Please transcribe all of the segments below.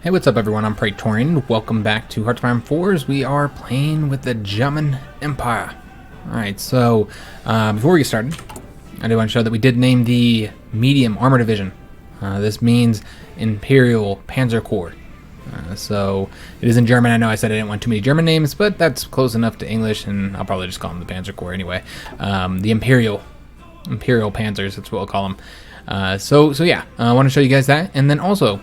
Hey, what's up everyone? I'm Praetorian. Welcome back to Hearts of Iron 4s. We are playing with the German Empire. Alright, so before we get started, I do want to show that we did name the medium armor division. This means Imperial Panzer Corps. So it is in German. I know I said I didn't want too many German names, but that's close enough to English, and I'll probably just call them the Panzer Corps anyway. The Imperial Panzers, that's what we'll call them. So yeah, I want to show you guys that, and then also,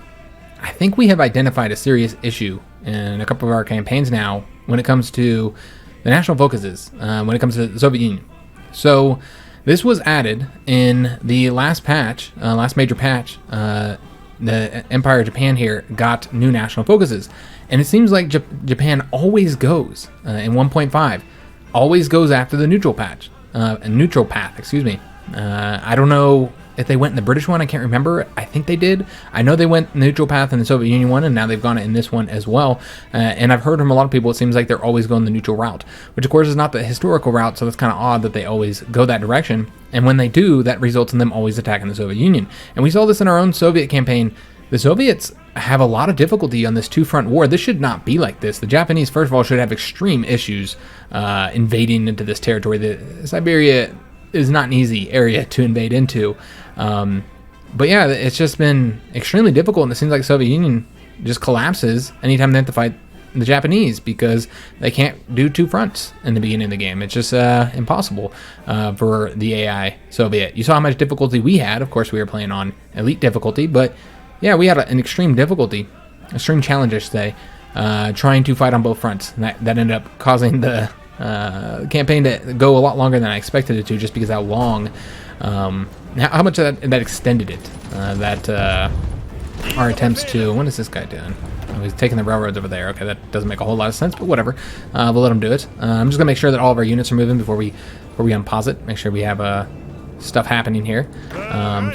I think we have identified a serious issue in a couple of our campaigns now when it comes to the national focuses, when it comes to the Soviet Union. So this was added in the last patch, last major patch. The Empire of Japan here got new national focuses, and it seems like Japan always goes in 1.5, always goes after the neutral path. Excuse me. I don't know if they went in the British one. I can't remember. I think they did. I know they went neutral path in the Soviet Union one, and now they've gone in this one as well. And I've heard from a lot of people, it seems like they're always going the neutral route, which of course is not the historical route, so that's kind of odd that they always go that direction. And when they do, that results in them always attacking the Soviet Union. And we saw this in our own Soviet campaign. The Soviets have a lot of difficulty on this two-front war. This should not be like this. The Japanese, first of all, should have extreme issues invading into this territory. Siberia is not an easy area to invade into. But yeah, it's just been extremely difficult, and it seems like the Soviet Union just collapses anytime they have to fight the Japanese because they can't do two fronts in the beginning of the game. It's just impossible for the AI Soviet. You saw how much difficulty we had. Of course, we were playing on elite difficulty, but yeah, we had an extreme difficulty, extreme challenge, I should say, trying to fight on both fronts. And that ended up causing the campaign to go a lot longer than I expected it to, just because how long, how much that extended it. Our attempts to, what is this guy doing? Oh, he's taking the railroads over there. Okay, that doesn't make a whole lot of sense, but whatever. We'll let him do it. I'm just gonna make sure that all of our units are moving before we unpause it. Make sure we have stuff happening here.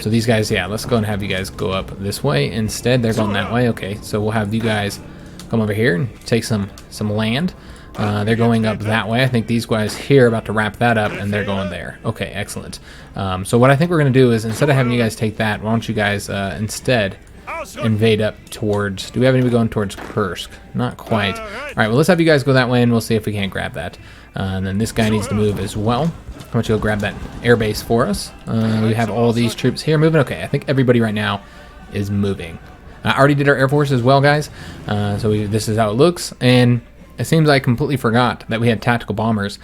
So these guys, yeah, let's go and have you guys go up this way instead. They're going that way. Okay, so we'll have you guys come over here and take some land. They're going up that way. I think these guys here are about to wrap that up, and they're going there. Okay, excellent. So what I think we're going to do is, instead of having you guys take that, why don't you guys instead invade up towards... Do we have anybody going towards Kursk? Not quite. All right, well, let's have you guys go that way, and we'll see if we can't grab that. And then this guy needs to move as well. Why don't you go grab that air base for us? We have all these troops here moving. Okay, I think everybody right now is moving. I already did our Air Force as well, guys. So this is how it looks. And it seems I completely forgot that we had tactical bombers.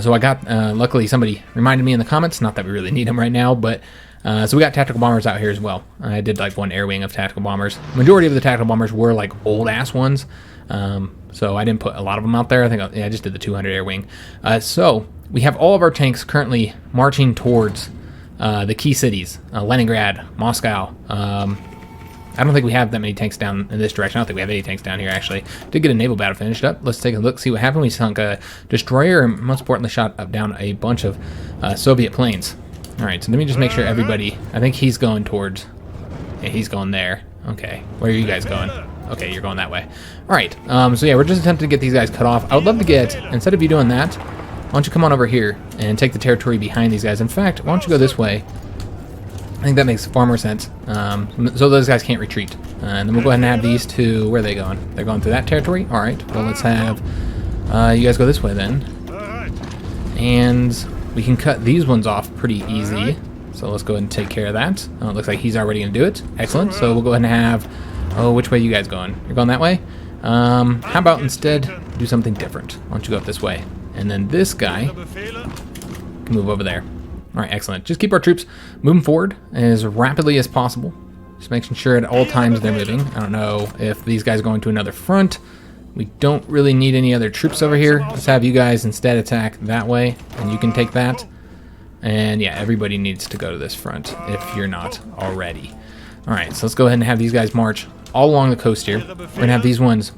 So I got, luckily somebody reminded me in the comments, not that we really need them right now, but so we got tactical bombers out here as well. I did like one air wing of tactical bombers. Majority of the tactical bombers were like old ass ones. So I didn't put a lot of them out there. I think I just did the 200 air wing. So we have all of our tanks currently marching towards the key cities, Leningrad, Moscow. I don't think we have that many tanks down in this direction. I don't think we have any tanks down here, actually. Did get a naval battle finished up. Let's take a look, see what happened. We sunk a destroyer, and most importantly, shot down a bunch of Soviet planes. All right, so let me just make sure everybody... I think he's going towards... Yeah, he's going there. Okay, where are you guys going? Okay, you're going that way. All right, so yeah, we're just attempting to get these guys cut off. I would love to get, instead of you doing that, why don't you come on over here and take the territory behind these guys. In fact, why don't you go this way? I think that makes far more sense. So those guys can't retreat. And then we'll go ahead and have these two... Where are they going? They're going through that territory? All right, well, let's have you guys go this way then. And we can cut these ones off pretty easy. So let's go ahead and take care of that. Oh, it looks like he's already going to do it. Excellent. So we'll go ahead and have... Oh, which way are you guys going? You're going that way? How about instead do something different? Why don't you go up this way? And then this guy can move over there. All right, excellent. Just keep our troops moving forward as rapidly as possible. Just making sure at all times they're moving. I don't know if these guys are going to another front. We don't really need any other troops over here. Let's have you guys instead attack that way, and you can take that. And yeah, everybody needs to go to this front if you're not already. All right, so let's go ahead and have these guys march all along the coast here. We're going to have these ones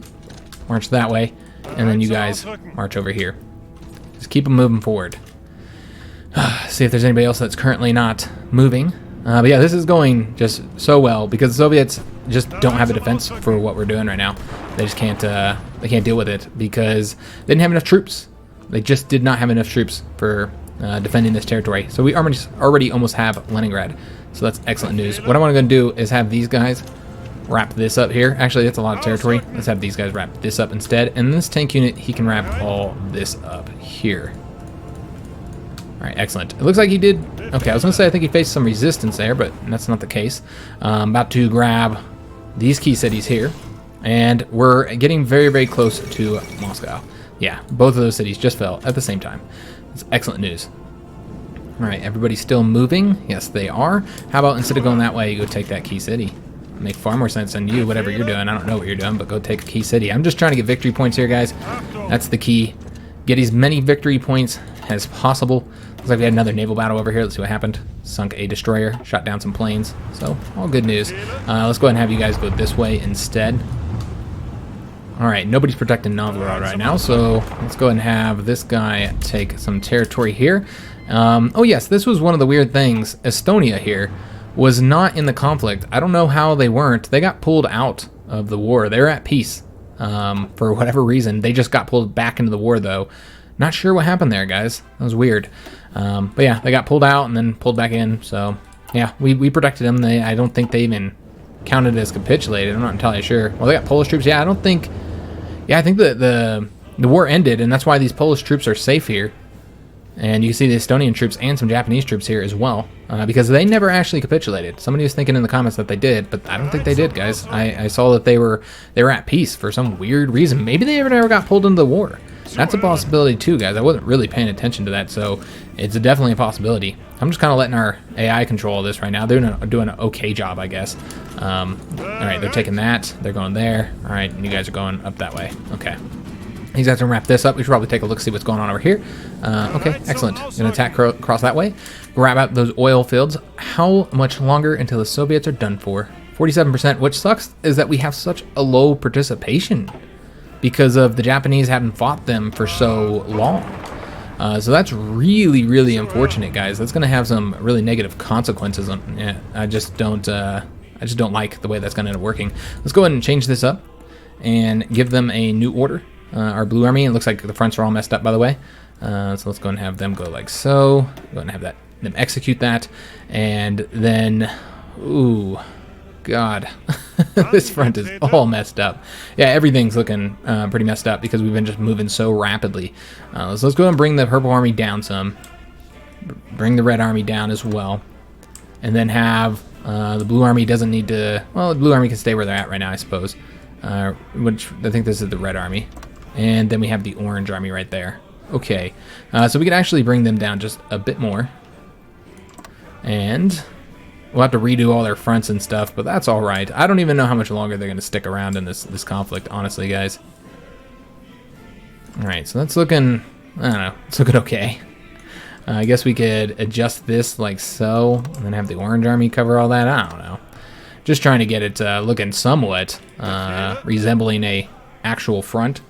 march that way, and then you guys march over here. Just keep them moving forward. See if there's anybody else that's currently not moving. But yeah, this is going just so well because the Soviets just don't have a defense for what we're doing right now. They just can't. They can't deal with it because they didn't have enough troops. They just did not have enough troops for defending this territory. So we already almost have Leningrad. So that's excellent news. What I want to go do is have these guys wrap this up here. Actually, that's a lot of territory. Let's have these guys wrap this up instead. And this tank unit, he can wrap all this up here. All right, excellent. It looks like he did. Okay, I was gonna say I think he faced some resistance there, but that's not the case. About to grab these key cities here, and we're getting very, very close to Moscow. Yeah, both of those cities just fell at the same time. It's excellent news. All right, everybody's still moving. Yes, they are. How about instead of going that way, you go take that key city? Make far more sense than you, whatever you're doing. I don't know what you're doing, but go take a key city. I'm just trying to get victory points here, guys. That's the key. Get as many victory points as possible. Looks like we had another naval battle over here. Let's see what happened. Sunk a destroyer, shot down some planes. So, all good news. Let's go ahead and have you guys go this way instead. All right, nobody's protecting Novgorod right now, so let's go ahead and have this guy take some territory here. Oh yes, this was one of the weird things. Estonia here was not in the conflict. I don't know how they weren't. They got pulled out of the war. They were at peace for whatever reason. They just got pulled back into the war, though. Not sure what happened there, guys. That was weird. But yeah, they got pulled out and then pulled back in. So yeah, we protected them. I don't think they even counted as capitulated. I'm not entirely sure. Well, they got Polish troops. Yeah, I don't think. Yeah, I think the war ended, and that's why these Polish troops are safe here. And you can see the Estonian troops and some Japanese troops here as well, because they never actually capitulated. Somebody was thinking in the comments that they did, but I don't think they did, guys. I saw that they were at peace for some weird reason. Maybe they never got pulled into the war. That's a possibility too, guys. I wasn't really paying attention to that, so it's definitely a possibility. I'm just kind of letting our AI control this right now. They're doing an okay job, I guess. All right, they're taking that. They're going there. All right, and you guys are going up that way. Okay. These guys can wrap this up. We should probably take a look, see what's going on over here. Okay, excellent. Gonna attack across that way. Grab out those oil fields. How much longer until the Soviets are done for? 47%, which sucks is that we have such a low participation because of the Japanese having fought them for so long. So that's really, really unfortunate, guys. That's gonna have some really negative consequences. Yeah, I just don't like the way that's gonna end up working. Let's go ahead and change this up and give them a new order. Our blue army, it looks like the fronts are all messed up, by the way. So let's go and have them go like so. Go and have them execute that. And then, ooh, God, this front is all messed up. Yeah, everything's looking pretty messed up because we've been just moving so rapidly. So let's go and bring the purple army down some. Bring the red army down as well. And then have the blue army doesn't need to, well, the blue army can stay where they're at right now, I suppose. Which I think this is the red army. And then we have the orange army right there. Okay, so we can actually bring them down just a bit more. And we'll have to redo all their fronts and stuff, but that's all right. I don't even know how much longer they're going to stick around in this conflict, honestly, guys. All right, so that's looking, I don't know, it's looking okay. I guess we could adjust this like so, and then have the orange army cover all that. I don't know. Just trying to get it looking somewhat resembling a actual front.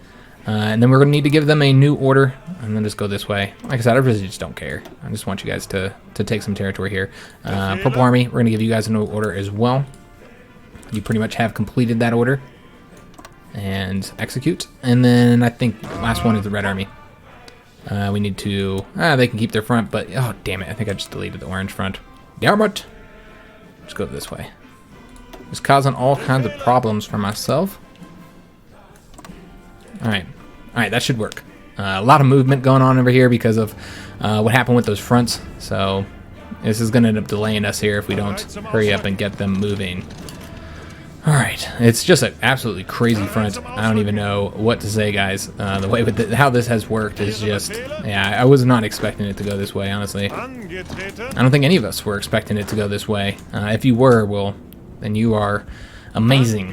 And then we're going to need to give them a new order, and then just go this way. Like I said, I really just don't care. I just want you guys to take some territory here. Purple Army, we're going to give you guys a new order as well. You pretty much have completed that order. And execute. And then I think the last one is the Red Army. We need to... they can keep their front, but... Oh, damn it. I think I just deleted the orange front. Damn it! Let's go this way. Just causing all kinds of problems for myself. Alright, that should work. A lot of movement going on over here because of what happened with those fronts. So this is going to end up delaying us here if we don't hurry up and get them moving. Alright, it's just an absolutely crazy front. I don't even know what to say, guys. The way with how this has worked is just... Yeah, I was not expecting it to go this way, honestly. I don't think any of us were expecting it to go this way. If you were, well, then you are amazing.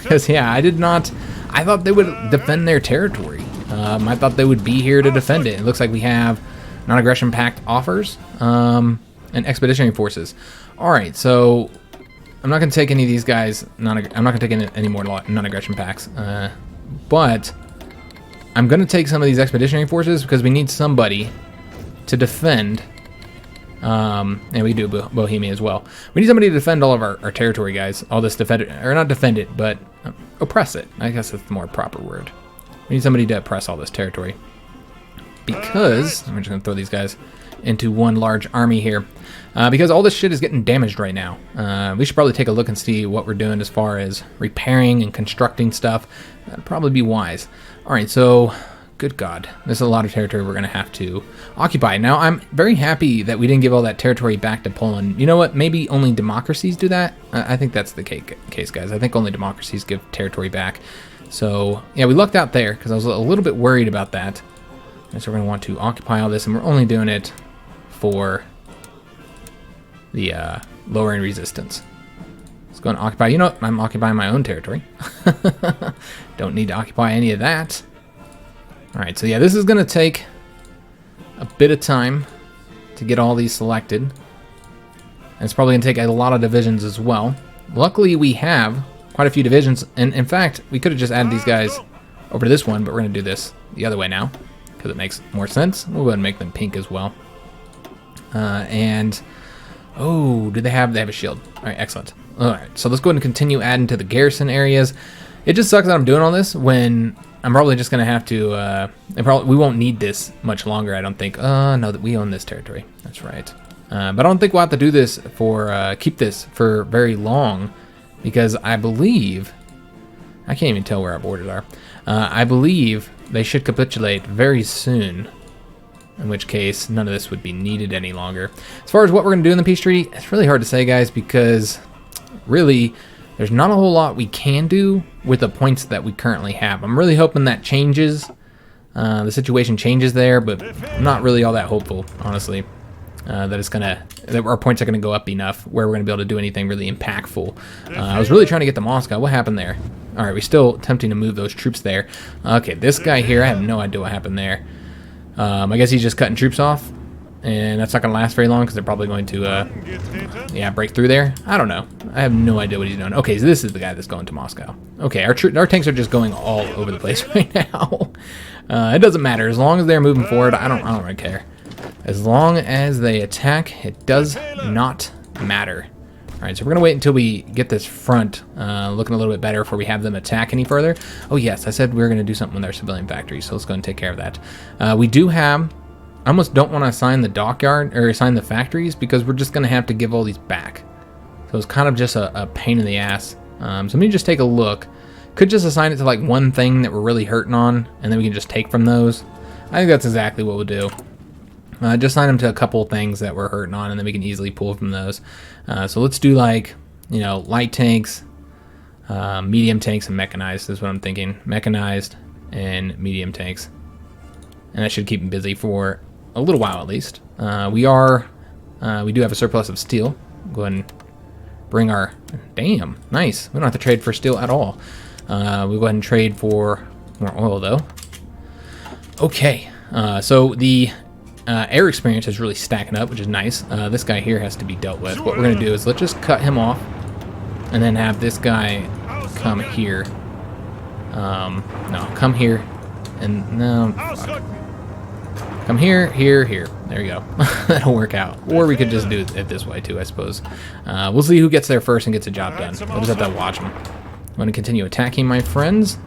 Because, yeah, I did not... I thought they would defend their territory. I thought they would be here to defend it. It looks like we have non-aggression pact offers and expeditionary forces. All right, so I'm not going to take any of these guys. I'm not going to take any more non-aggression pacts. But I'm going to take some of these expeditionary forces because we need somebody to defend. And we do Bohemia as well. We need somebody to defend all of our territory, guys. All this defend it, or not defend it, but oppress it. I guess that's the more proper word. We need somebody to oppress all this territory. Because, I'm just going to throw these guys into one large army here. Because all this shit is getting damaged right now. We should probably take a look and see what we're doing as far as repairing and constructing stuff. That'd probably be wise. Alright, so, good God. This is a lot of territory we're going to have to occupy. Now, I'm very happy that we didn't give all that territory back to Poland. You know what? Maybe only democracies do that? I think that's the case, guys. I think only democracies give territory back. So, yeah, we lucked out there because I was a little bit worried about that. And so we're going to want to occupy all this, and we're only doing it for the lowering resistance. Let's go and occupy. You know what? I'm occupying my own territory. Don't need to occupy any of that. Alright, so yeah, this is going to take a bit of time to get all these selected. And it's probably going to take a lot of divisions as well. Luckily, we have quite a few divisions. And in fact, we could have just added these guys over to this one, but we're going to do this the other way now because it makes more sense. We'll go ahead and make them pink as well. Oh, do they have a shield? All right, excellent. All right, so let's go ahead and continue adding to the garrison areas. It just sucks that I'm doing all this when I'm probably just going to have to, we won't need this much longer, I don't think. No, that we own this territory. That's right. But I don't think we'll have to do this for, keep this for very long because I believe, I can't even tell where our borders are. I believe they should capitulate very soon. In which case, none of this would be needed any longer. As far as what we're going to do in the peace treaty, it's really hard to say, guys, because really, there's not a whole lot we can do with the points that we currently have. I'm really hoping that changes. The situation changes there, but I'm not really all that hopeful, honestly, that our points are going to go up enough where we're going to be able to do anything really impactful. I was really trying to get to Moscow. What happened there? All right, we're still attempting to move those troops there. Okay, this guy here, I have no idea what happened there. I guess he's just cutting troops off, and that's not going to last very long because they're probably going to, yeah, break through there. I don't know. I have no idea what he's doing. Okay, so this is the guy that's going to Moscow. Okay, our tanks are just going all over the place right now. It doesn't matter as long as they're moving forward. I don't really care. As long as they attack, it does not matter. All right, so we're gonna wait until we get this front looking a little bit better before we have them attack any further. Oh yes, I said we were gonna do something with our civilian factories, so let's go and take care of that. We do have, I almost don't want to assign the dockyard or assign the factories because we're just gonna have to give all these back. So it's kind of just a pain in the ass. So let me just take a look. Could just assign it to like one thing that we're really hurting on, and then we can just take from those. I think that's exactly what we'll do. Just assign them to a couple things that we're hurting on, and then we can easily pull from those. So let's do like, you know, light tanks, medium tanks, and mechanized is what I'm thinking. Mechanized and medium tanks. And that should keep them busy for a little while at least. We do have a surplus of steel. Go ahead and bring our, damn, nice. We don't have to trade for steel at all. We'll go ahead and trade for more oil though. Okay, so the air experience is really stacking up, which is nice. This guy here has to be dealt with. What we're going to do is let's just cut him off and then have this guy come here. No, come here. And no, fuck. Come here, here, here. There you go. That'll work out. Or we could just do it this way too, I suppose. We'll see who gets there first and gets the job done. We'll just have to watch them. I'm going to continue attacking, my friends.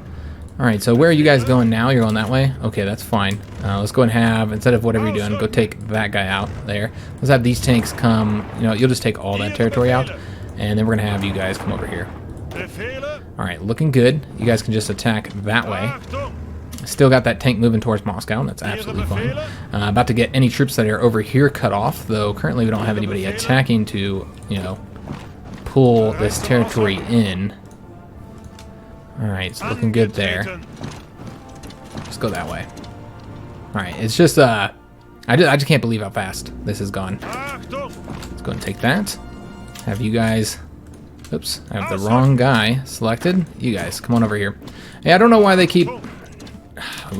Alright, so where are you guys going now? You're going that way? Okay, that's fine. Let's go and have, instead of whatever you're doing, go take that guy out there. Let's have these tanks come, you know, you'll just take all that territory out, and then we're going to have you guys come over here. Alright, looking good. You guys can just attack that way. Still got that tank moving towards Moscow, and that's absolutely fine. About to get any troops that are over here cut off, though currently we don't have anybody attacking to, you know, pull this territory in. Alright, it's looking good there. Let's go that way. Alright, it's just, I just can't believe how fast this has gone. Let's go and take that. Have you guys, oops, I have the wrong guy selected. You guys, come on over here. Hey, I don't know why they keep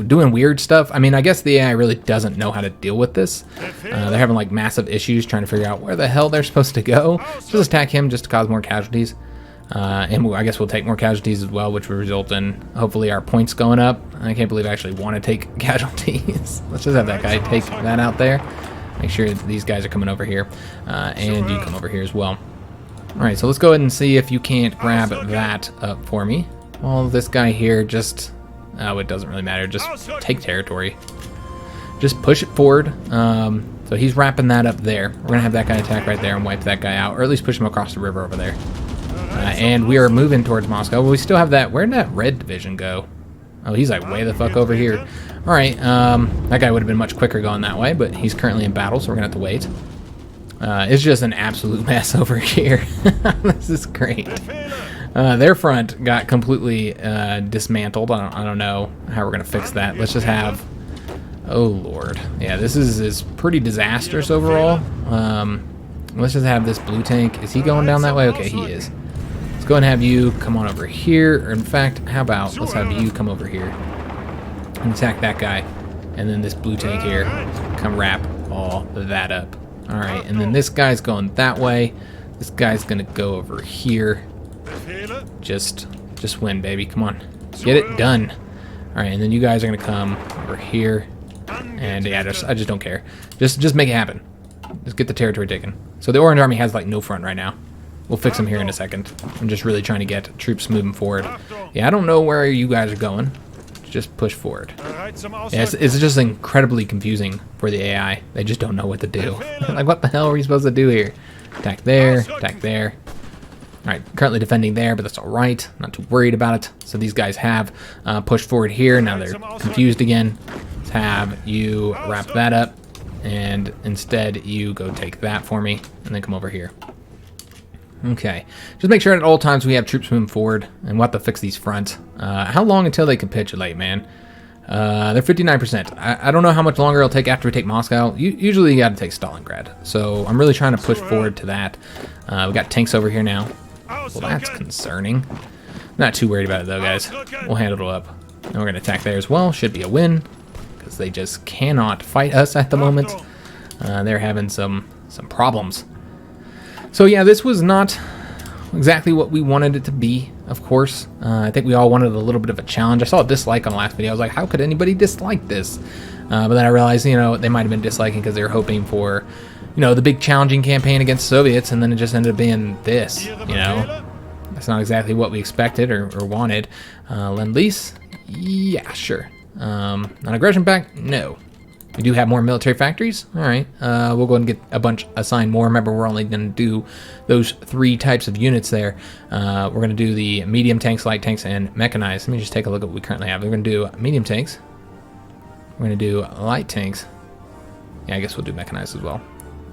doing weird stuff. I mean, I guess the AI really doesn't know how to deal with this. They're having like massive issues trying to figure out where the hell they're supposed to go. So just attack him just to cause more casualties. And I guess we'll take more casualties as well, which will result in hopefully our points going up. I can't believe I actually want to take casualties. Let's just have that guy take that out there. Make sure these guys are coming over here. And you come over here as well. Alright, so let's go ahead and see if you can't grab that up for me. Well, this guy here just, oh, it doesn't really matter. Just take territory. Just push it forward. So he's wrapping that up there. We're going to have that guy attack right there and wipe that guy out, or at least push him across the river over there. And we are moving towards Moscow. Well, we still have that. Where'd that red division go? Oh, he's like way the fuck over here. All right, that guy would have been much quicker going that way, but he's currently in battle, so we're going to have to wait. It's just an absolute mess over here. This is great. Their front got completely dismantled. I don't know how we're going to fix that. Let's just have... Oh, Lord. Yeah, this is pretty disastrous overall. Let's just have this blue tank. Is he going down that way? Okay, he is. Let's go and have you come on over here. Or in fact, how about let's have you come over here and attack that guy. And then this blue tank here, come wrap all that up. All right, and then this guy's going that way. This guy's going to go over here. Just win, baby. Come on. Get it done. All right, and then you guys are going to come over here. And yeah, I just don't care. Just make it happen. Just get the territory taken. So the Orange Army has like no front right now. We'll fix them here in a second. I'm just really trying to get troops moving forward. Yeah, I don't know where you guys are going. Just push forward. Yeah, it's just incredibly confusing for the AI. They just don't know what to do. Like, what the hell are we supposed to do here? Attack there, attack there. All right, currently defending there, but that's all right. Not too worried about it. So these guys have pushed forward here. Now they're confused again. Let's have you wrap that up, and instead you go take that for me, and then come over here. Okay, just make sure at all times we have troops moving forward, and we'll have to fix these fronts. How long until they capitulate, man? They're 59%. I don't know how much longer it'll take after we take Moscow. Usually you got to take Stalingrad, so I'm really trying to push forward to that. We got tanks over here now. Well, that's concerning. Not too worried about it though, guys. We'll handle it up. And we're gonna attack there as well. Should be a win, because they just cannot fight us at the moment. They're having some problems. So yeah, this was not exactly what we wanted it to be, of course. I think we all wanted a little bit of a challenge. I saw a dislike on the last video. I was like, how could anybody dislike this? But then I realized, you know, they might have been disliking because they were hoping for, you know, the big challenging campaign against Soviets, and then it just ended up being this, you know. That's not exactly what we expected or wanted. Lend-Lease? Yeah, sure. Non-aggression pact? No. We do have more military factories. All right. We'll go and get a bunch assigned more. Remember, we're only going to do those 3 types of units there. We're going to do the medium tanks, light tanks, and mechanized. Let me just take a look at what we currently have. We're going to do medium tanks. We're going to do light tanks. Yeah, I guess we'll do mechanized as well.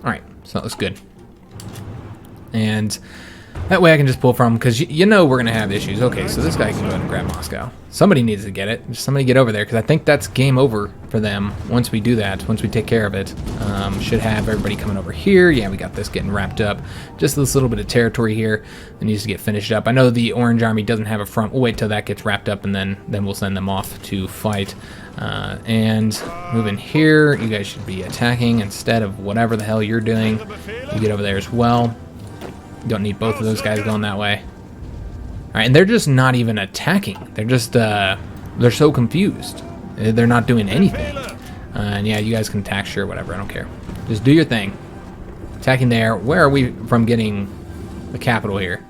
All right. So that looks good. And that way I can just pull from, because you know we're going to have issues. Okay, so this guy can go ahead and grab Moscow. Somebody needs to get it. Just somebody get over there, because I think that's game over for them once we do that, once we take care of it. Should have everybody coming over here. Yeah, we got this getting wrapped up. Just this little bit of territory here that needs to get finished up. I know the Orange Army doesn't have a front. We'll wait till that gets wrapped up, and then we'll send them off to fight. And moving here, you guys should be attacking instead of whatever the hell you're doing. You get over there as well. Don't need both of those guys going that way. All right, and they're just not even attacking. They're just, they're so confused. They're not doing anything. And yeah, you guys can attack, sure, whatever, I don't care. Just do your thing. Attacking there. Where are we from getting the capital here?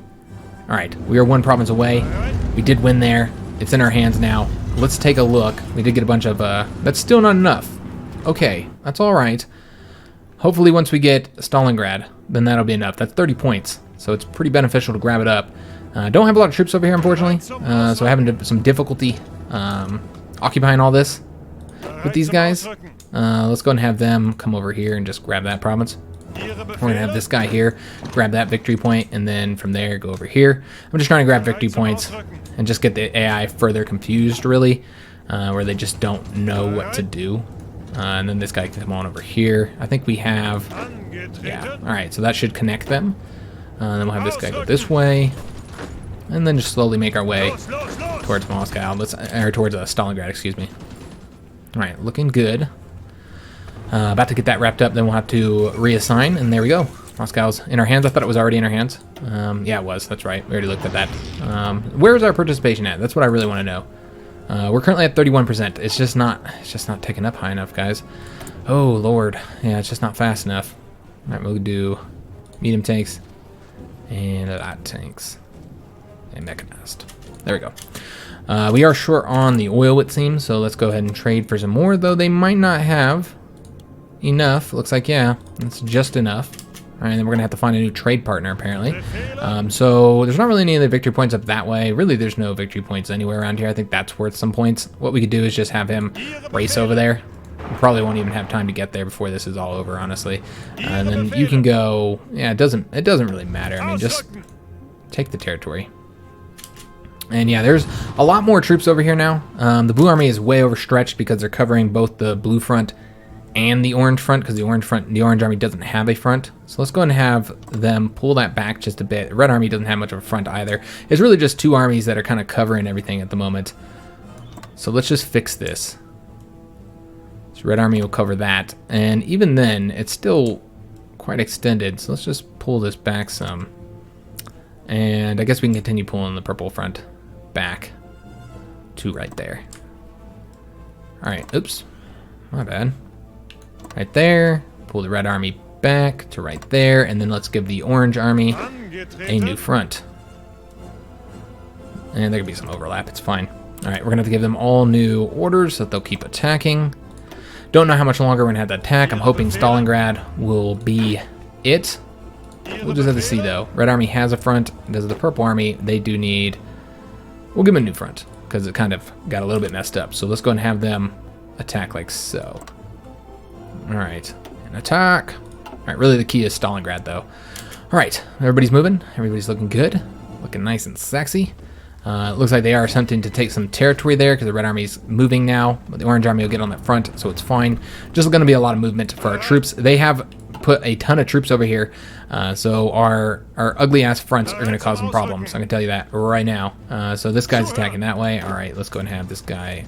All right, we are 1 province away. We did win there. It's in our hands now. Let's take a look. We did get a bunch of, that's still not enough. Okay, that's all right. Hopefully once we get Stalingrad, then that'll be enough. That's 30 points, so it's pretty beneficial to grab it up. Don't have a lot of troops over here, unfortunately, so having some difficulty occupying all this with these guys. Let's go and have them come over here and just grab that province. We're going to have this guy here grab that victory point, and then from there go over here. I'm just trying to grab victory points and just get the AI further confused, really, where they just don't know what to do. And then this guy can come on over here. I think we have... Yeah, alright, so that should connect them. Then we'll have this guy go this way. And then just slowly make our way towards Moscow. Or towards Stalingrad, excuse me. Alright, looking good. About to get that wrapped up, then we'll have to reassign, and there we go. Moscow's in our hands. I thought it was already in our hands. Yeah, it was. That's right. We already looked at that. Where's our participation at? That's what I really want to know. We're currently at 31%. It's just not ticking up high enough, guys. Oh Lord, yeah, it's just not fast enough. All right, we'll do medium tanks and light tanks and mechanized. There we go. We are short on the oil, it seems, so let's go ahead and trade for some more. Though they might not have. enough. Looks like, yeah, that's just enough. All right, then we're going to have to find a new trade partner, apparently. So there's not really any other victory points up that way. Really, there's no victory points anywhere around here. I think that's worth some points. What we could do is just have him race over there. We probably won't even have time to get there before this is all over, honestly. And then you can go... Yeah, it doesn't really matter. I mean, just take the territory. And yeah, there's a lot more troops over here now. The blue army is way overstretched because they're covering both the blue front and the orange front, because the orange army doesn't have a front. So let's go ahead and have them pull that back just a bit. The red army doesn't have much of a front either. It's really just two armies that are kind of covering everything at the moment. So let's just fix this. So red army will cover that, and even then it's still quite extended. So let's just pull this back some, and I guess we can continue pulling the purple front back to right there. All right, oops, my bad. Right there, pull the red army back to right there, and then let's give the orange army a new front. And there could be some overlap, it's fine. All right, we're gonna have to give them all new orders so that they'll keep attacking. Don't know how much longer we're gonna have to attack. I'm hoping Stalingrad will be it. We'll just have to see though. Red army has a front. Does the purple army? They do need, we'll give them a new front because it kind of got a little bit messed up. So let's go and have them attack like so. All right, and attack. All right, really the key is Stalingrad though. All right, everybody's moving. Everybody's looking good, looking nice and sexy. It looks like they are attempting to take some territory there because the red army's moving now, but the orange army will get on that front, so it's fine. Just going to be a lot of movement for our troops. They have put a ton of troops over here, so our ugly ass fronts are going to cause some problems. I can tell you that right now. So this guy's attacking that way. All right, let's go and have this guy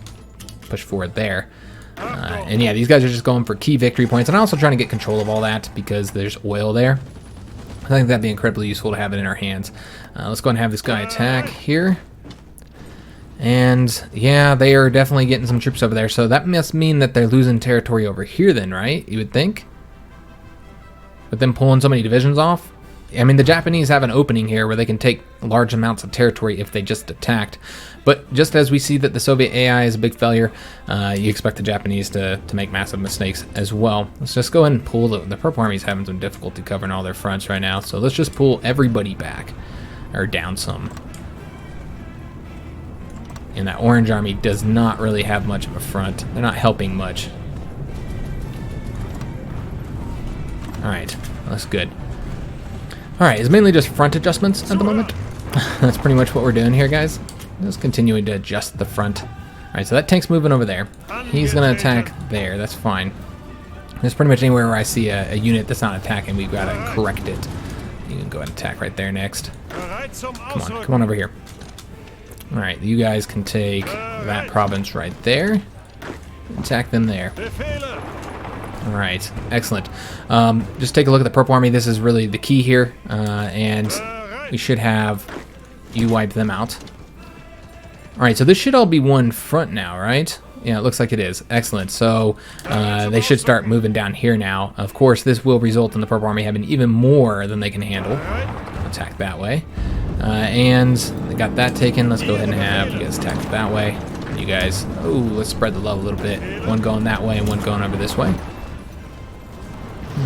push forward there. And yeah, these guys are just going for key victory points, and I'm also trying to get control of all that because there's oil there. I think that'd be incredibly useful to have it in our hands. Let's go and have this guy attack here. And yeah, they are definitely getting some troops over there. So that must mean that they're losing territory over here then, right? You would think? With them pulling so many divisions off? I mean, the Japanese have an opening here where they can take large amounts of territory if they just attacked. But just as we see that the Soviet AI is a big failure, you expect the Japanese to make massive mistakes as well. Let's just go ahead and pull the Purple Army's having some difficulty covering all their fronts right now. So let's just pull everybody back, or down some. And that Orange Army does not really have much of a front. They're not helping much. All right, that's good. All right, it's mainly just front adjustments at the moment. That's pretty much what we're doing here, guys. Just continuing to adjust the front. All right, so that tank's moving over there. He's gonna attack there, that's fine. There's pretty much anywhere where I see a unit that's not attacking, we've gotta correct it. You can go ahead and attack right there next. Come on over here. All right, you guys can take that province right there. Attack them there. All right, excellent. Just take a look at the Purple Army. This is really the key here, and we should have you wipe them out. All right, so this should all be one front now, right? Yeah, it looks like it is. Excellent. So they should start moving down here now. Of course, this will result in the Purple Army having even more than they can handle. Attack that way. And they got that taken. Let's go ahead and have you guys attack that way. You guys, oh, let's spread the love a little bit. One going that way and one going over this way.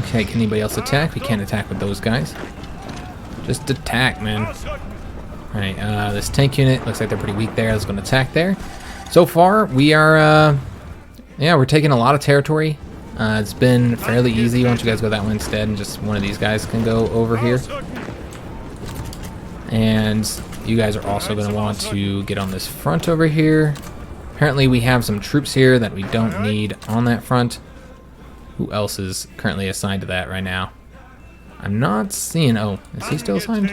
Okay, can anybody else attack? We can't attack with those guys. Just attack, man. Alright, this tank unit looks like they're pretty weak there. Let's go and attack there. So far, we are, yeah, we're taking a lot of territory. It's been fairly easy. Why don't you guys go that way instead, and just one of these guys can go over here. And you guys are also going to want to get on this front over here. Apparently, we have some troops here that we don't need on that front. Who else is currently assigned to that right now? I'm not seeing... Oh, is he still assigned?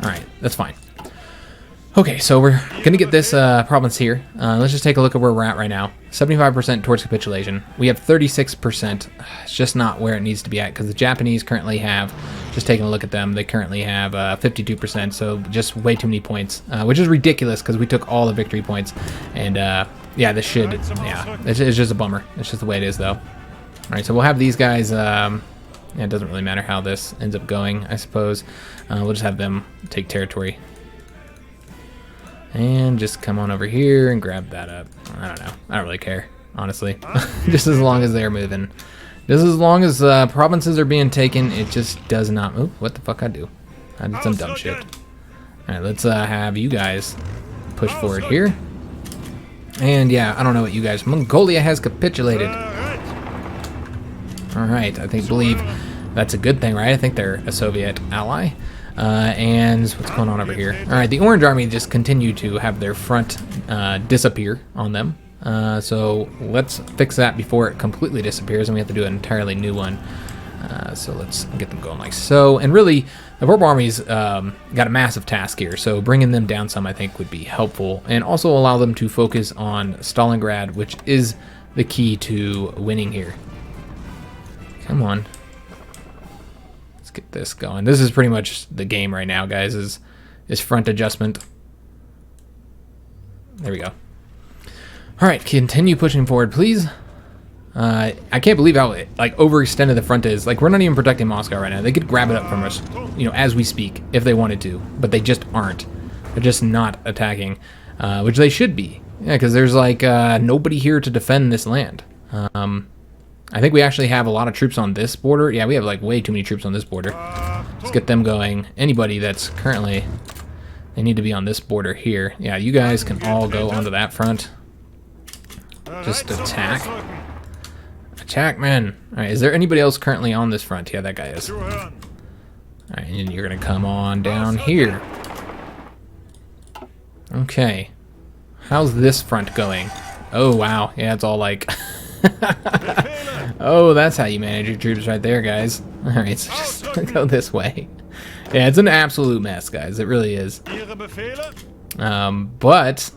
Alright, that's fine. Okay, so we're going to get this province here. Let's just take a look at where we're at right now. 75% towards capitulation. We have 36%. It's just not where it needs to be at because the Japanese currently have, just taking a look at them, they currently have 52%, so just way too many points, which is ridiculous because we took all the victory points. And yeah, this should, yeah, it's just a bummer. It's just the way it is, though. All right, so we'll have these guys, yeah, it doesn't really matter how this ends up going, I suppose. We'll just have them take territory. And just come on over here and grab that up. I don't know. I don't really care. honestly. Just as long as they're moving. Just as long as provinces are being taken, it just does not... Oh, what the fuck I do? I did some dumb shit. Alright, let's have you guys push forward here. And yeah, I don't know what you guys... Mongolia has capitulated. Alright, believe that's a good thing, right? I think they're a Soviet ally. And what's going on over here? Alright, the Orange Army just continue to have their front disappear on them. So let's fix that before it completely disappears, and we have to do an entirely new one. So let's get them going like so. And really, the Purple Army's got a massive task here, so bringing them down some I think would be helpful, and also allow them to focus on Stalingrad, which is the key to winning here. Come on. Let's get this going. This is pretty much the game right now, guys, is front adjustment. There we go. Alright, continue pushing forward, please. I can't believe how like overextended the front is. Like, we're not even protecting Moscow right now. They could grab it up from us, you know, as we speak, if they wanted to, but they just aren't. They're just not attacking, which they should be. Yeah, because there's like nobody here to defend this land. I think we actually have a lot of troops on this border. Yeah, we have like way too many troops on this border. Let's get them going. Anybody that's currently... They need to be on this border here. Yeah, you guys can all go onto that front. Just attack. Attack, man. Alright, is there anybody else currently on this front? Yeah, that guy is. Alright, and you're going to come on down here. Okay. How's this front going? Oh, wow. Yeah, it's all like... Oh, that's how you manage your troops right there, guys. Alright, so just go this way. Yeah, it's an absolute mess, guys. It really is. But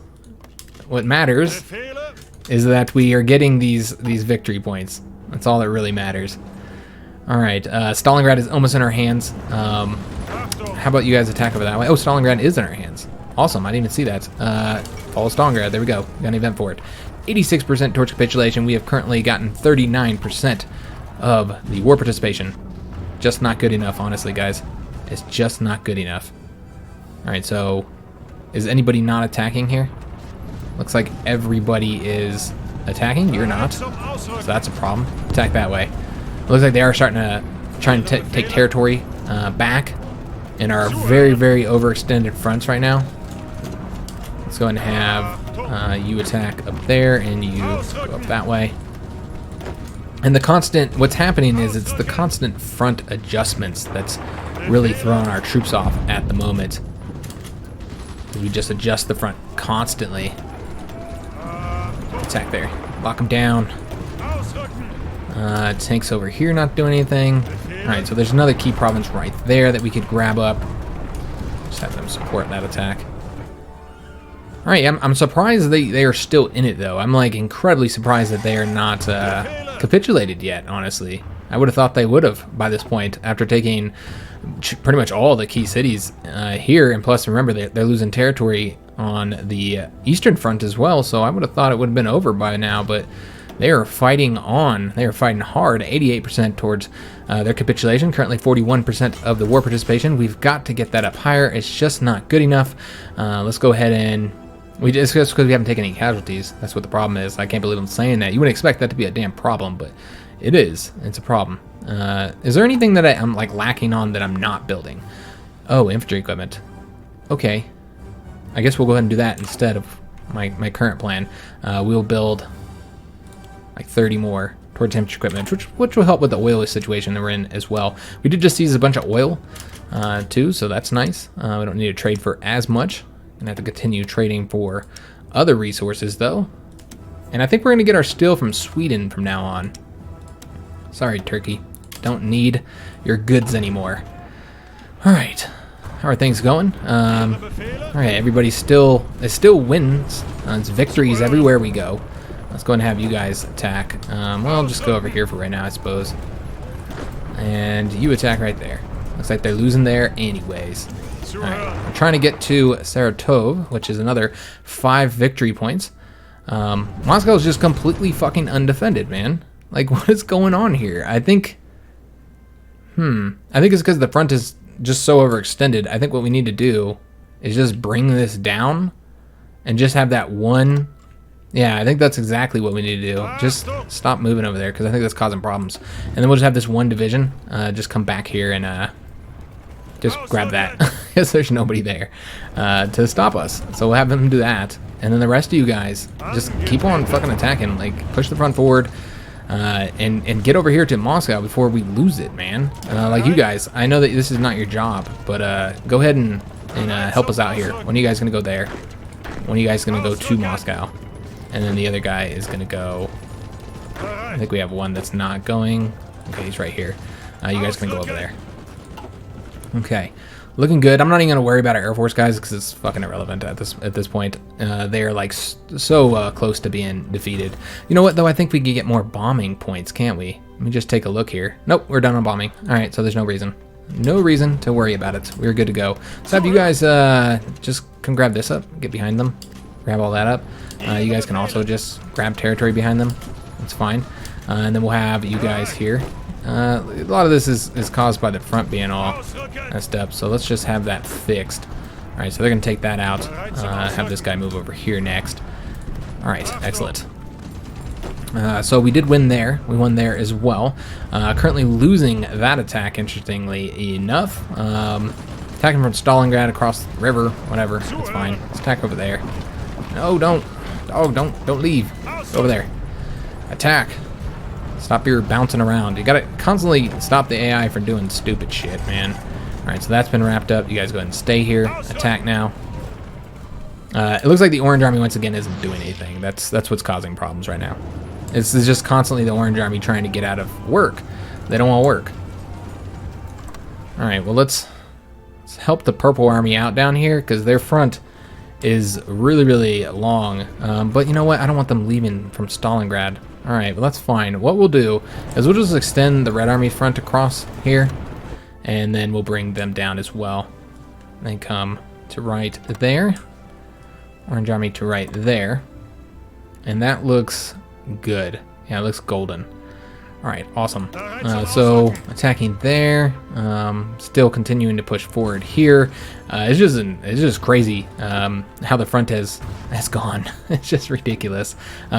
what matters is that we are getting these victory points. That's all that really matters. Alright, Stalingrad is almost in our hands. How about you guys attack over that way? Oh, Stalingrad is in our hands. Awesome, I didn't even see that. Follow Stalingrad, there we go. We got an event for it. 86% towards capitulation. We have currently gotten 39% of the war participation. Just not good enough, honestly, guys. It's just not good enough. Alright, so is anybody not attacking here? Looks like everybody is attacking. You're not. So that's a problem. Attack that way. Looks like they are starting to try and take territory back in our very, very overextended fronts right now. Let's go ahead and have you attack up there and you go up that way. And the constant, what's happening is it's the constant front adjustments that's really throwing our troops off at the moment. We just adjust the front constantly. Attack there. Lock them down. Tanks over here not doing anything. Alright, so there's another key province right there that we could grab up. Just have them support that attack. Alright, I'm surprised they are still in it, though. I'm like incredibly surprised that they are not capitulated yet, honestly. I would have thought they would have by this point, after taking pretty much all the key cities here. And plus, remember, they're losing territory on the eastern front as well, so I would have thought it would have been over by now, but they are fighting on. They are fighting hard. 88% towards their capitulation, currently 41% of the war participation. We've got to get that up higher. It's just not good enough. Let's go ahead and... It's just because we haven't taken any casualties. That's what the problem is. I can't believe I'm saying that. You wouldn't expect that to be a damn problem, but it is. It's a problem. Is there anything that I'm like lacking on that I'm not building? Oh, infantry equipment. Okay. I guess we'll go ahead and do that instead of my current plan. We'll build like 30 more towards infantry equipment, which will help with the oil situation that we're in as well. We did just use a bunch of oil too, so that's nice. We don't need to trade for as much. Gonna have to continue trading for other resources though. And I think we're gonna get our steel from Sweden from now on. Sorry, Turkey. Don't need your goods anymore. Alright. How are things going? Alright, everybody still wins. It's victories everywhere we go. Let's go ahead and have you guys attack. Well, I'll just go over here for right now, I suppose. And you attack right there. Looks like they're losing there anyways. Alright, I'm trying to get to Saratov, which is another 5 victory points. Moscow's just completely fucking undefended, man. Like, what is going on here? I think it's because the front is just so overextended. I think what we need to do is just bring this down and just have that one, Yeah, I think that's exactly what we need to do. Just stop moving over there, because I think that's causing problems. And then we'll just have this one division just come back here and just grab that, because there's nobody there to stop us. So we'll have them do that. And then the rest of you guys, just keep on fucking attacking. Like, push the front forward and get over here to Moscow before we lose it, man. Like you guys, I know that this is not your job, but go ahead and help us out here. When are you guys going to go there? When are you guys going to go to Moscow? And then the other guy is going to go... I think we have one that's not going. Okay, he's right here. You guys can go over there. Okay. Looking good. I'm not even going to worry about our Air Force guys because it's fucking irrelevant at this point. They're like so close to being defeated. You know what, though? I think we could get more bombing points, can't we? Let me just take a look here. Nope, we're done on bombing. All right, so there's no reason. No reason to worry about it. We're good to go. So have you guys just come grab this up. Get behind them. Grab all that up. You guys can also just grab territory behind them. That's fine. And then we'll have you guys here. A lot of this is caused by the front being all messed up, so let's just have that fixed. Alright, so they're going to take that out. Have this guy move over here next. Alright, excellent. So we did win there. We won there as well. Currently losing that attack, interestingly enough. Attacking from Stalingrad across the river, whatever. It's fine. Let's attack over there. No, don't. Oh, don't leave. Over there. Attack. Stop your bouncing around. You gotta constantly stop the AI from doing stupid shit, man. Alright, so that's been wrapped up. You guys go ahead and stay here. Attack now. It looks like the Orange Army once again isn't doing anything. That's what's causing problems right now. It's just constantly the Orange Army trying to get out of work. They don't want to work. Alright, well let's help the Purple Army out down here, because their front is really, really long. But you know what? I don't want them leaving from Stalingrad. Alright, well that's fine. What we'll do is we'll just extend the Red Army front across here, and then we'll bring them down as well. They come to right there. Orange Army to right there. And that looks good. Yeah, it looks golden. Alright, awesome. So attacking there, still continuing to push forward here. It's just crazy how the front has gone. It's just ridiculous.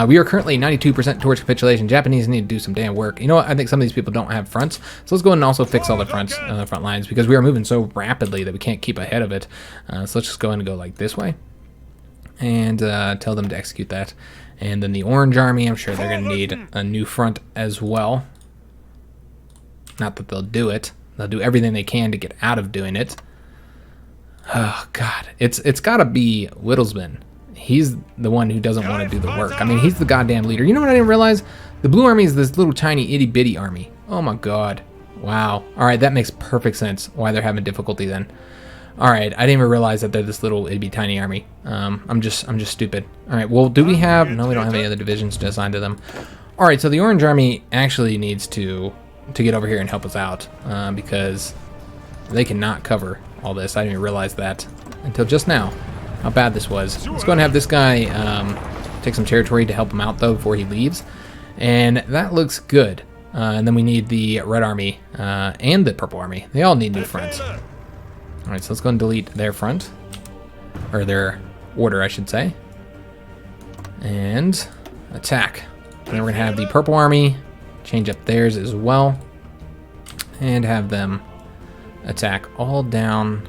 We are currently 92% towards capitulation. Japanese need to do some damn work. You know what? I think some of these people don't have fronts, so let's go ahead and also fix all the fronts, front lines, because we are moving so rapidly that we can't keep ahead of it. So let's just go ahead and go like this way, and tell them to execute that. And then the Orange Army, I'm sure they're going to need a new front as well. Not that they'll do it. They'll do everything they can to get out of doing it. Oh, God. It's got to be Whittlesman. He's the one who doesn't want to do the work. I mean, he's the goddamn leader. You know what I didn't realize? The Blue Army is this little tiny itty-bitty army. Oh, my God. Wow. All right, that makes perfect sense why they're having difficulty then. All right, I didn't even realize that they're this little itty tiny army. I'm just stupid. All right, well, do we have? No, we don't have any other divisions to assign to them. All right, so the Orange Army actually needs to get over here and help us out because they cannot cover all this. I didn't even realize that until just now. How bad this was. Let's go and have this guy take some territory to help him out though before he leaves, and that looks good. And then we need the Red Army and the Purple Army. They all need new fronts. Alright, so let's go and delete their front. Or their order, I should say. And attack. And then we're going to have the Purple Army change up theirs as well. And have them attack all down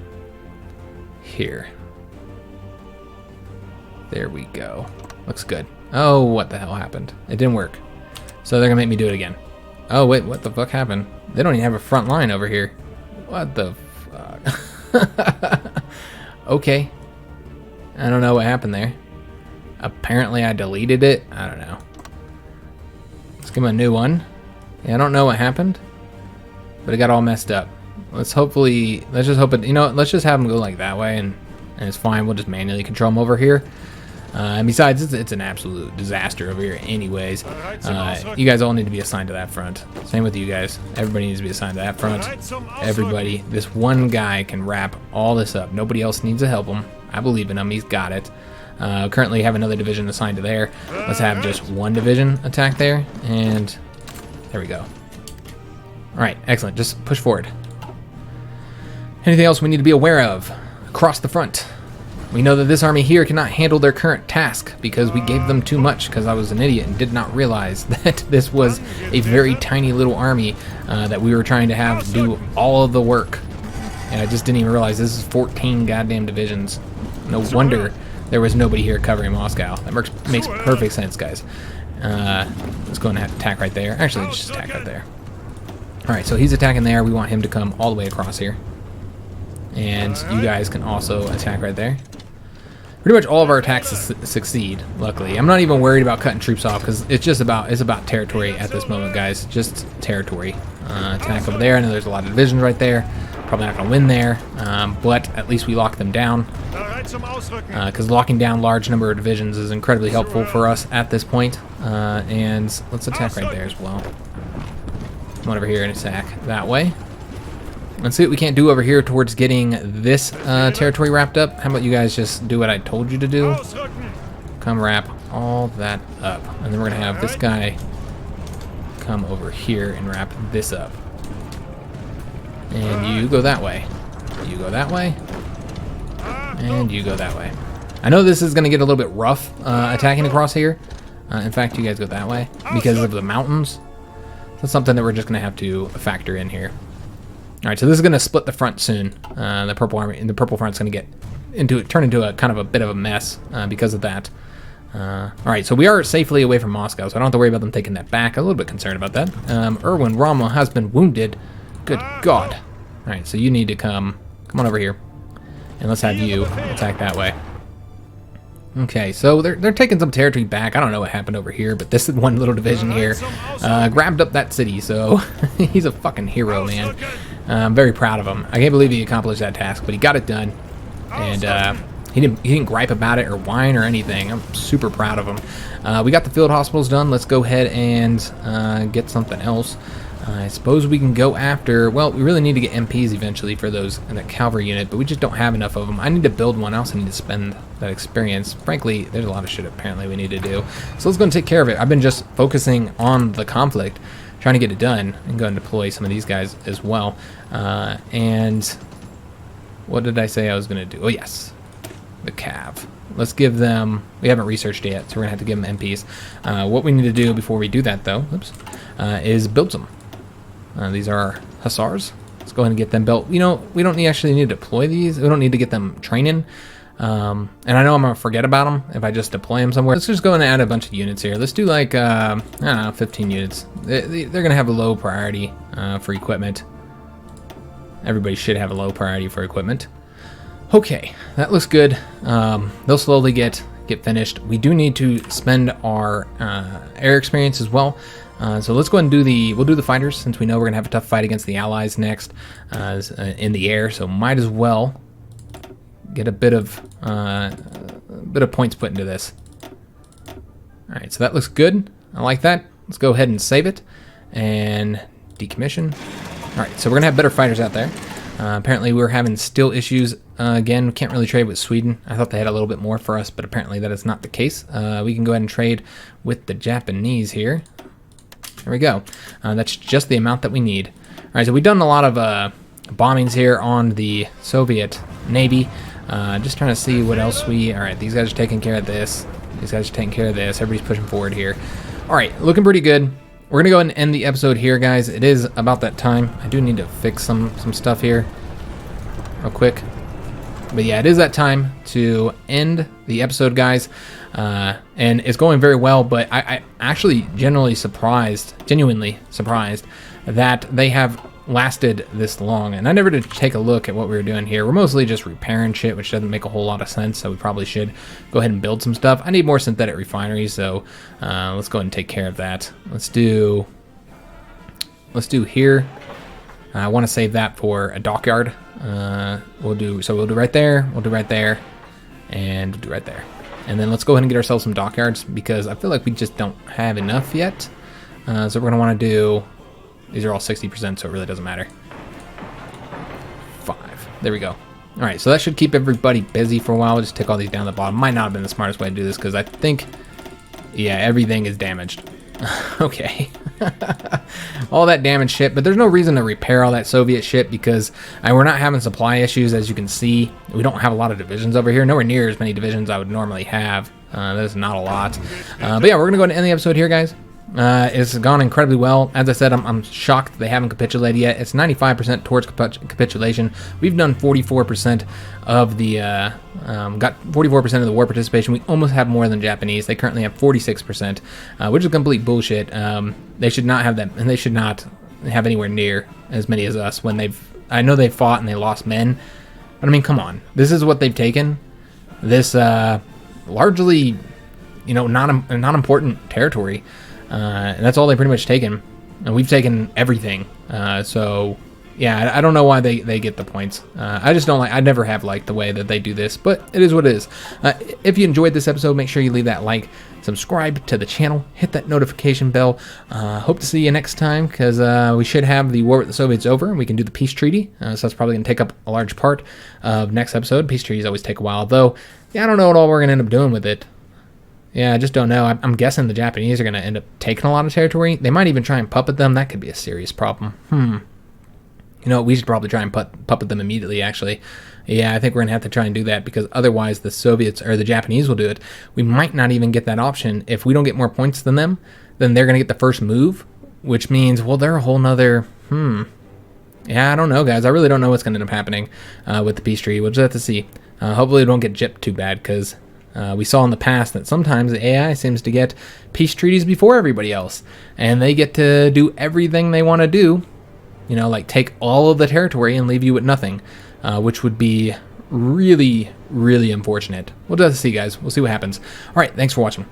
here. There we go. Looks good. Oh, what the hell happened? It didn't work. So they're going to make me do it again. Oh, wait, what the fuck happened? They don't even have a front line over here. What the fuck? Okay. I don't know what happened there. Apparently I deleted it. I don't know. Let's give him a new one. Yeah, I don't know what happened, but it got all messed up. Let's just hope it, you know, let's just have him go like that way, and it's fine. We'll just manually control him over here. And besides, it's an absolute disaster over here anyways. You guys all need to be assigned to that front. Same with you guys. Everybody needs to be assigned to that front. Everybody. This one guy can wrap all this up. Nobody else needs to help him. I believe in him. He's got it. Currently have another division assigned to there. Let's have just one division attack there. And there we go. Alright, excellent. Just push forward. Anything else we need to be aware of across the front? We know that this army here cannot handle their current task because we gave them too much, because I was an idiot and did not realize that this was a very tiny little army that we were trying to have do all of the work. And I just didn't even realize this is 14 goddamn divisions. No wonder there was nobody here covering Moscow. That makes perfect sense, guys. Let's go and attack right there. Actually, let's just attack right there. Alright, so he's attacking there. We want him to come all the way across here. And you guys can also attack right there. Pretty much all of our attacks succeed, luckily. I'm not even worried about cutting troops off, because it's about territory at this moment, guys. Just territory. Attack over there. I know there's a lot of divisions right there. Probably not going to win there, but at least we lock them down. Because locking down large number of divisions is incredibly helpful for us at this point. And let's attack right there as well. Come on over here and attack that way. Let's see what we can't do over here towards getting this territory wrapped up. How about you guys just do what I told you to do? Come wrap all that up. And then we're going to have this guy come over here and wrap this up. And you go that way. You go that way. And you go that way. I know this is going to get a little bit rough attacking across here. In fact, you guys go that way because of the mountains. That's something that we're just going to have to factor in here. All right, so this is going to split the front soon. The purple army and the purple front's going to turn into a kind of a bit of a mess because of that. All right, so we are safely away from Moscow, so I don't have to worry about them taking that back. I'm a little bit concerned about that. Erwin Rommel has been wounded. Good God. All right, so you need to come on over here, and let's have you attack that way. Okay, so they're taking some territory back. I don't know what happened over here, but this is one little division here. Grabbed up that city, so he's a fucking hero, man. I'm very proud of him. I can't believe he accomplished that task, but he got it done. And he didn't gripe about it or whine or anything. I'm super proud of him. We got the field hospitals done. Let's go ahead and get something else. I suppose we can go after, well, we really need to get MPs eventually for those in that cavalry unit, but we just don't have enough of them. I need to build one. I also need to spend that experience. Frankly, there's a lot of shit apparently we need to do. So let's go and take care of it. I've been just focusing on the conflict, trying to get it done, and go and deploy some of these guys as well. And what did I say I was going to do? Oh, yes, the cav. Let's give them, we haven't researched it yet, so we're going to have to give them MPs. What we need to do before we do that, though, is build some. These are our hussars. Let's go ahead and get them built. You know, we don't actually need to deploy these. We don't need to get them training. And I know I'm going to forget about them if I just deploy them somewhere. Let's just go and add a bunch of units here. Let's do like, I don't know, 15 units. They're going to have a low priority for equipment. Everybody should have a low priority for equipment. Okay, that looks good. They'll slowly get finished. We do need to spend our air experience as well. So let's go ahead and we'll do the fighters, since we know we're gonna have a tough fight against the Allies next in the air. So might as well get a bit of points put into this. All right, so that looks good. I like that. Let's go ahead and save it and decommission. All right, so we're gonna have better fighters out there. Apparently we're having still issues again. We can't really trade with Sweden. I thought they had a little bit more for us, but apparently that is not the case. We can go ahead and trade with the Japanese here. There we go. That's just the amount that we need. All right, so we've done a lot of bombings here on the Soviet Navy. Just trying to see what else all right, these guys are taking care of this. These guys are taking care of this. Everybody's pushing forward here. All right, looking pretty good. We're gonna go ahead and end the episode here, guys. It is about that time. I do need to fix some stuff here real quick. But yeah, it is that time to end the episode, guys. And it's going very well, but I actually genuinely surprised that they have lasted this long. And I never did take a look at what we were doing here. We're mostly just repairing shit, which doesn't make a whole lot of sense, so we probably should go ahead and build some stuff. I need more synthetic refineries, so let's go ahead and take care of that. Let's do here. I want to save that for a dockyard. We'll do right there, we'll do right there, and we'll do right there. And then let's go ahead and get ourselves some dockyards, because I feel like we just don't have enough yet. So we're going to want to do, these are all 60%, so it really doesn't matter. 5. There we go. All right, so that should keep everybody busy for a while. We'll just take all these down the bottom. Might not have been the smartest way to do this, because I think, yeah, everything is damaged. Okay. All that damaged shit, but there's no reason to repair all that Soviet shit because we're not having supply issues, as you can see. We don't have a lot of divisions over here, nowhere near as many divisions I would normally have. That's not a lot. But yeah, we're going to go ahead and end the episode here, guys. It's gone incredibly well. As I said, I'm shocked that they haven't capitulated yet. It's 95% towards capitulation. We've done 44% of the, got 44% of the war participation. We almost have more than Japanese. They currently have 46%, which is complete bullshit. They should not have that, and they should not have anywhere near as many as us when I know they fought and they lost men, but I mean, come on. This is what they've taken. This, largely, you know, not important territory. And that's all they've pretty much taken, and we've taken everything. So yeah, I don't know why they get the points. I just don't like. I never have liked the way that they do this, but it is what it is. If you enjoyed this episode, make sure you leave that like, subscribe to the channel, hit that notification bell. Hope to see you next time, because we should have the war with the Soviets over, and we can do the peace treaty. So that's probably going to take up a large part of next episode. Peace treaties always take a while, though. Yeah, I don't know what all we're going to end up doing with it. Yeah, I just don't know. I'm guessing the Japanese are going to end up taking a lot of territory. They might even try and puppet them. That could be a serious problem. You know, we should probably try and puppet them immediately, actually. Yeah, I think we're going to have to try and do that, because otherwise the Soviets or the Japanese will do it. We might not even get that option. If we don't get more points than them, then they're going to get the first move, which means, well, they're a whole nother... Yeah, I don't know, guys. I really don't know what's going to end up happening with the peace treaty. We'll just have to see. Hopefully it don't get gypped too bad, because... we saw in the past that sometimes the AI seems to get peace treaties before everybody else, and they get to do everything they want to do, you know, like take all of the territory and leave you with nothing, which would be really, really unfortunate. We'll just see, guys. We'll see what happens. All right, thanks for watching.